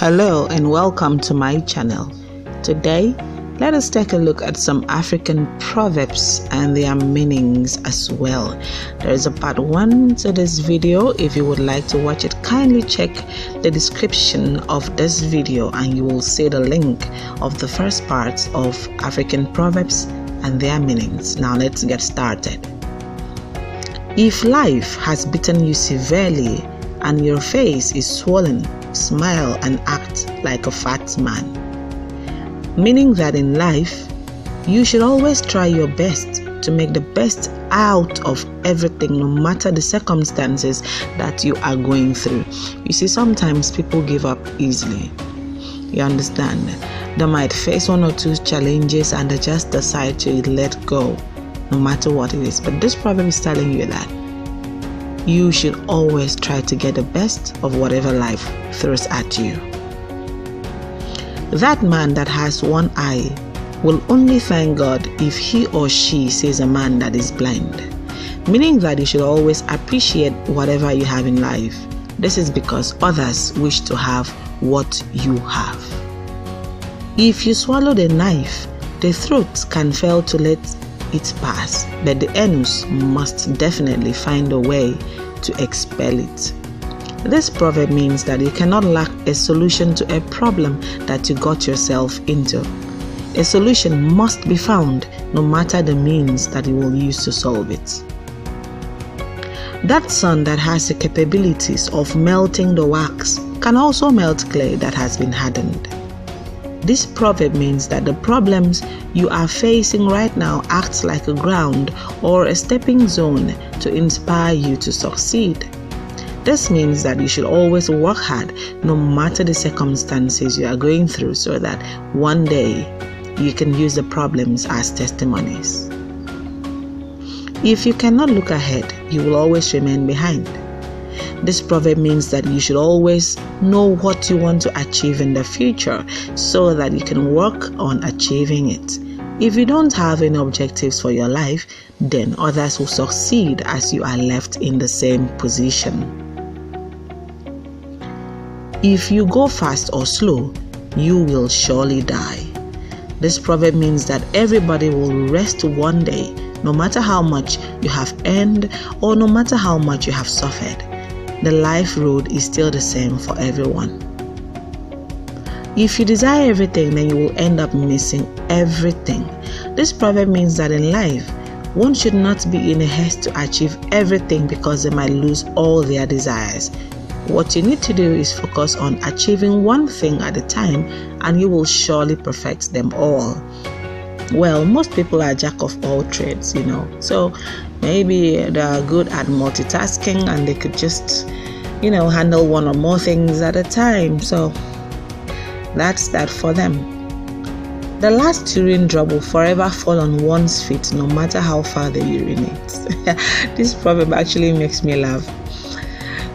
Hello and welcome to my channel. Today, let us take a look at some African proverbs and their meanings as well. There is a part 1 to this video. If you would like to watch it, kindly check the description of this video and you will see the link of the first part of African proverbs and their meanings. Now let's get started. If life has beaten you severely and your face is swollen, smile and act like a fat man. Meaning that in life, you should always try your best to make the best out of everything, no matter the circumstances that you are going through. You see, sometimes people give up easily. You understand? They might face 1 or 2 challenges and they just decide to let go, no matter what it is. But this proverb is telling you that you should always try to get the best of whatever life throws at you. That man that has one eye will only thank God if he or she sees a man that is blind. Meaning that you should always appreciate whatever you have in life. This is because others wish to have what you have. If you swallow the knife, the throat can fail to let it pass, but the anus must definitely find a way to expel it. This proverb means that you cannot lack a solution to a problem that you got yourself into. A solution must be found no matter the means that you will use to solve it. That sun that has the capabilities of melting the wax can also melt clay that has been hardened. This proverb means that the problems you are facing right now acts like a ground or a stepping zone to inspire you to succeed. This means that you should always work hard no matter the circumstances you are going through so that one day you can use the problems as testimonies. If you cannot look ahead, you will always remain behind. This proverb means that you should always know what you want to achieve in the future so that you can work on achieving it. If you don't have any objectives for your life, then others will succeed as you are left in the same position. If you go fast or slow, you will surely die. This proverb means that everybody will rest one day, no matter how much you have earned or no matter how much you have suffered. The life road is still the same for everyone. If you desire everything, then you will end up missing everything. This proverb means that in life, one should not be in a haste to achieve everything because they might lose all their desires. What you need to do is focus on achieving one thing at a time and you will surely perfect them all. Well, most people are jack of all trades, so maybe they are good at multitasking and they could just, handle 1 or more things at a time. So that's that for them. The last urine drop will forever fall on one's feet no matter how far they urinate. This proverb actually makes me laugh.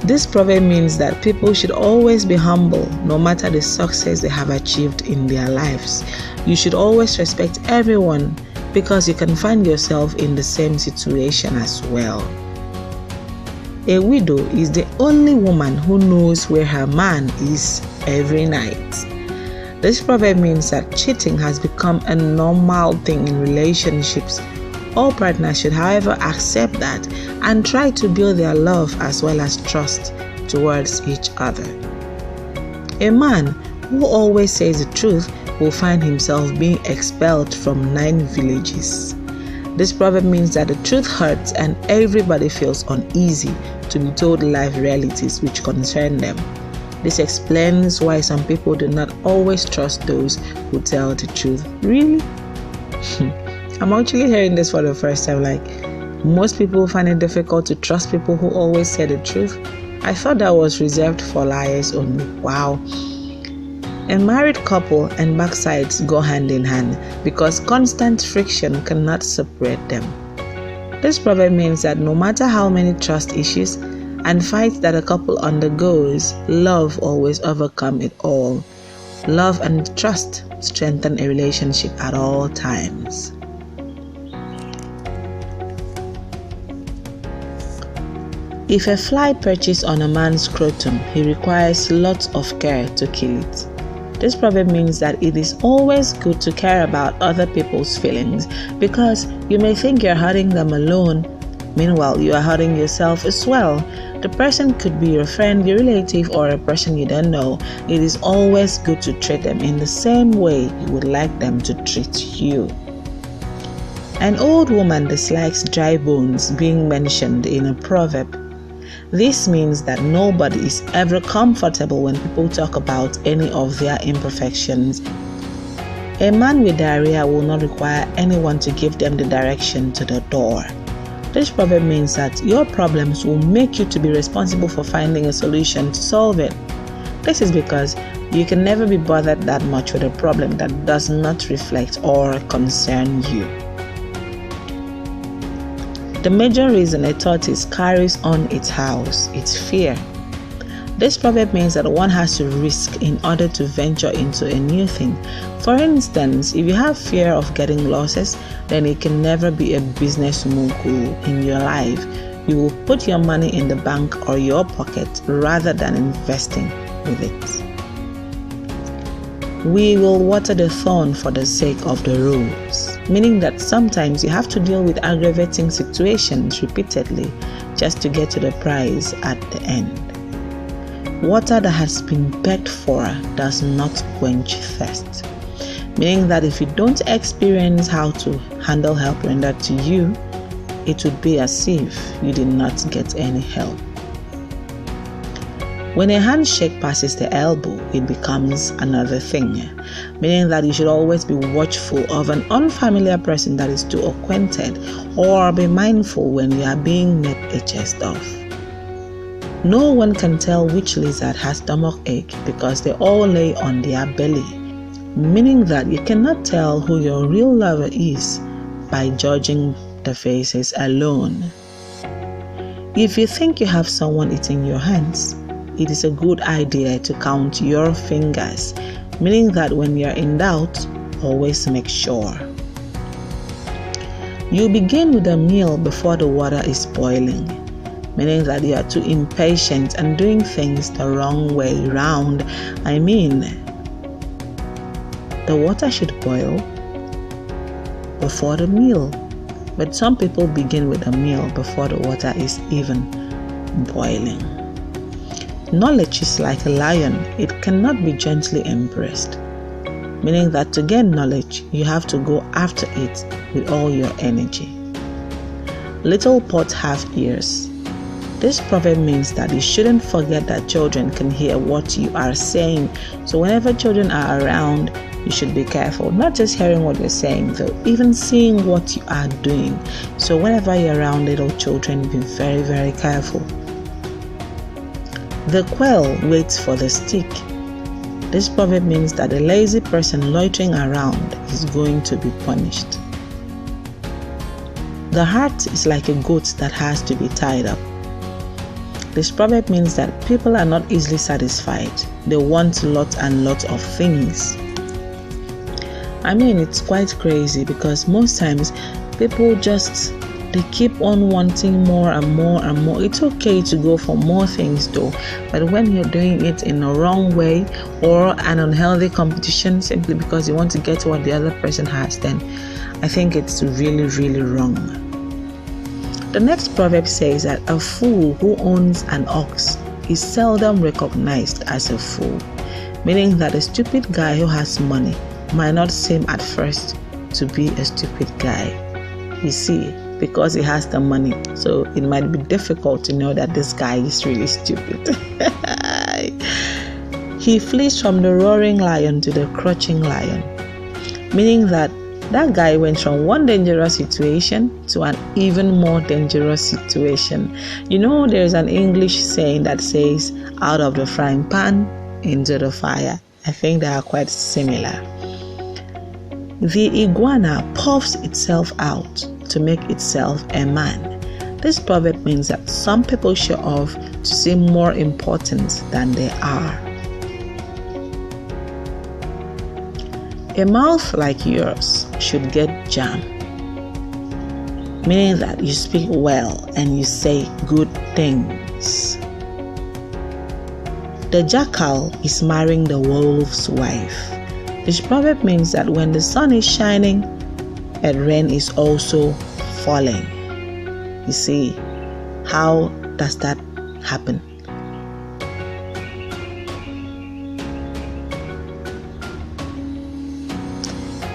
This proverb means that people should always be humble no matter the success they have achieved in their lives. You should always respect everyone because you can find yourself in the same situation as well. A widow is the only woman who knows where her man is every night. This proverb means that cheating has become a normal thing in relationships. All partners should, however, accept that and try to build their love as well as trust towards each other. A man who always says the truth will find himself being expelled from 9 villages. This proverb means that the truth hurts and everybody feels uneasy to be told life realities which concern them. This explains why some people do not always trust those who tell the truth. Really? I'm actually hearing this for the first time. Most people find it difficult to trust people who always say the truth. I thought that was reserved for liars only. Wow. A married couple and backsides go hand in hand because constant friction cannot separate them. This proverb means that no matter how many trust issues and fights that a couple undergoes, love always overcomes it all. Love and trust strengthen a relationship at all times. If a fly perches on a man's scrotum, he requires lots of care to kill it. This proverb means that it is always good to care about other people's feelings, because you may think you're hurting them alone. Meanwhile, you are hurting yourself as well. The person could be your friend, your relative, or a person you don't know. It is always good to treat them in the same way you would like them to treat you. An old woman dislikes dry bones being mentioned in a proverb. This means that nobody is ever comfortable when people talk about any of their imperfections. A man with diarrhea will not require anyone to give them the direction to the door. This proverb means that your problems will make you to be responsible for finding a solution to solve it. This is because you can never be bothered that much with a problem that does not reflect or concern you. The major reason a tortoise carries on its house is fear. This proverb means that one has to risk in order to venture into a new thing. For instance, if you have fear of getting losses, then it can never be a business mogul in your life. You will put your money in the bank or your pocket rather than investing with it. We will water the thorn for the sake of the rose, meaning that sometimes you have to deal with aggravating situations repeatedly just to get to the prize at the end. Water that has been begged for does not quench thirst, meaning that if you don't experience how to handle help rendered to you, it would be as if you did not get any help. When a handshake passes the elbow, it becomes another thing, meaning that you should always be watchful of an unfamiliar person that is too acquainted, or be mindful when you are being made a jest of. No one can tell which lizard has stomach ache because they all lay on their belly, meaning that you cannot tell who your real lover is by judging the faces alone. If you think you have someone eating your hands, it is a good idea to count your fingers, meaning that when you are in doubt, always make sure. You begin with a meal before the water is boiling, meaning that you are too impatient and doing things the wrong way round. I mean, the water should boil before the meal, but some people begin with a meal before the water is even boiling. Knowledge is like a lion, it cannot be gently embraced, meaning that to gain knowledge, you have to go after it with all your energy. Little pots have ears. This proverb means that you shouldn't forget that children can hear what you are saying. So whenever children are around, you should be careful, not just hearing what you're saying though, even seeing what you are doing. So whenever you're around little children, be very, very careful. The quail waits for the stick. This proverb means that a lazy person loitering around is going to be punished. The heart is like a goat that has to be tied up. This proverb means that people are not easily satisfied. They want lots and lots of things. I mean, it's quite crazy because most times people they keep on wanting more and more and more. It's okay to go for more things though, but when you're doing it in a wrong way or an unhealthy competition simply because you want to get what the other person has, then I think it's really, really wrong. The next proverb says that a fool who owns an ox is seldom recognized as a fool, meaning that a stupid guy who has money might not seem at first to be a stupid guy. You see, because he has the money, so it might be difficult to know that this guy is really stupid. He flees from the roaring lion to the crouching lion, meaning that guy went from one dangerous situation to an even more dangerous situation. You know, there's an English saying that says, out of the frying pan into the fire. I think they are quite similar. The iguana puffs itself out to make itself a man. This proverb means that some people show off to seem more important than they are. A mouth like yours should get jam. meaning that you speak well and you say good things. The jackal is marrying the wolf's wife. This proverb means that when the sun is shining, and rain is also falling. You see, how does that happen?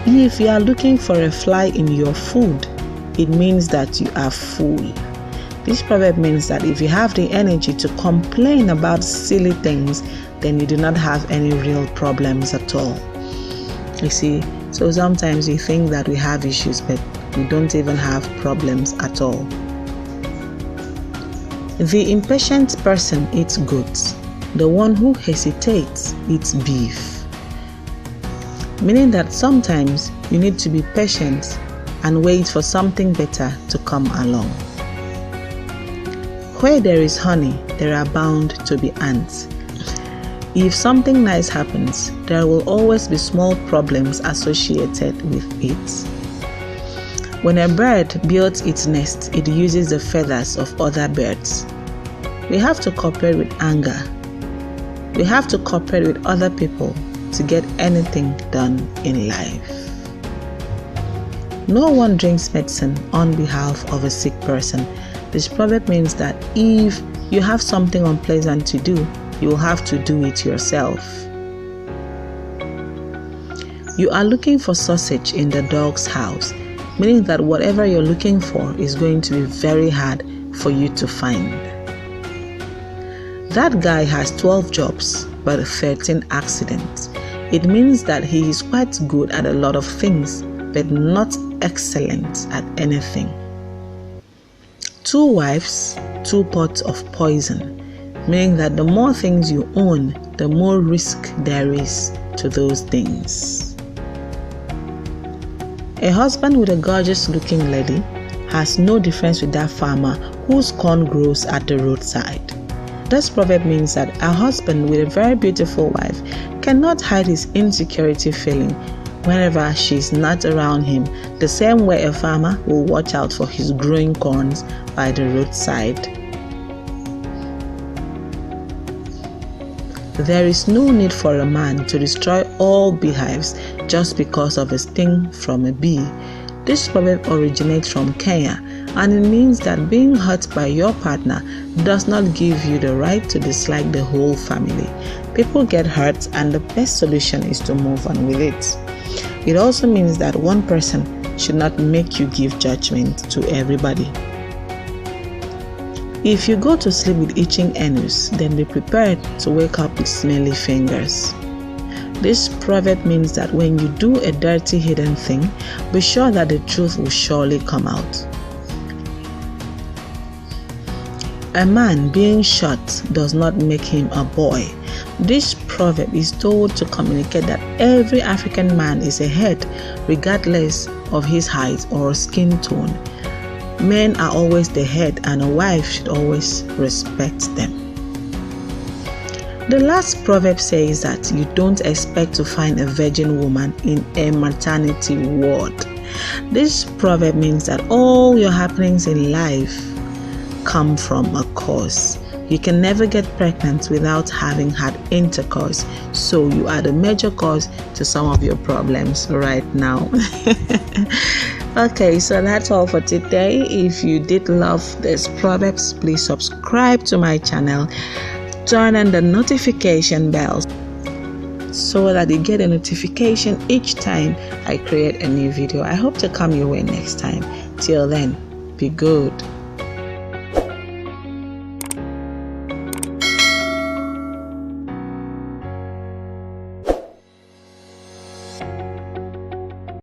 If you are looking for a fly in your food, it means that you are full. This proverb means that if you have the energy to complain about silly things, then you do not have any real problems at all. You see, so sometimes we think that we have issues, but we don't even have problems at all. The impatient person eats goats. The one who hesitates eats beef. Meaning that sometimes you need to be patient and wait for something better to come along. Where there is honey, there are bound to be ants. If something nice happens, there will always be small problems associated with it. When a bird builds its nest, it uses the feathers of other birds. We have to cooperate with anger. We have to cooperate with other people to get anything done in life. No one drinks medicine on behalf of a sick person. This proverb means that if you have something unpleasant to do, you will have to do it yourself. You are looking for sausage in the dog's house, meaning that whatever you're looking for is going to be very hard for you to find. That guy has 12 jobs but 13 accidents. It means that he is quite good at a lot of things, but not excellent at anything. 2 wives, 2 pots of poison, meaning that the more things you own, the more risk there is to those things. A husband with a gorgeous looking lady has no difference with that farmer whose corn grows at the roadside. This proverb means that a husband with a very beautiful wife cannot hide his insecurity feeling whenever she is not around him, the same way a farmer will watch out for his growing corns by the roadside. There is no need for a man to destroy all beehives just because of a sting from a bee. This proverb originates from Kenya, and it means that being hurt by your partner does not give you the right to dislike the whole family. People get hurt, and the best solution is to move on with it. It also means that one person should not make you give judgment to everybody. If you go to sleep with itching anus, then be prepared to wake up with smelly fingers. This proverb means that when you do a dirty hidden thing, be sure that the truth will surely come out. A man being short does not make him a boy. This proverb is told to communicate that every African man is a head, regardless of his height or skin tone. Men are always the head, and a wife should always respect them. The last proverb says that you don't expect to find a virgin woman in a maternity ward. This proverb means that all your happenings in life come from a cause. You can never get pregnant without having had intercourse, so you are the major cause to some of your problems right now. Okay, so that's all for today. If you did love this proverbs, please subscribe to my channel, turn on the notification bell so that you get a notification each time I create a new video. I hope to come your way next time. Till then, be good.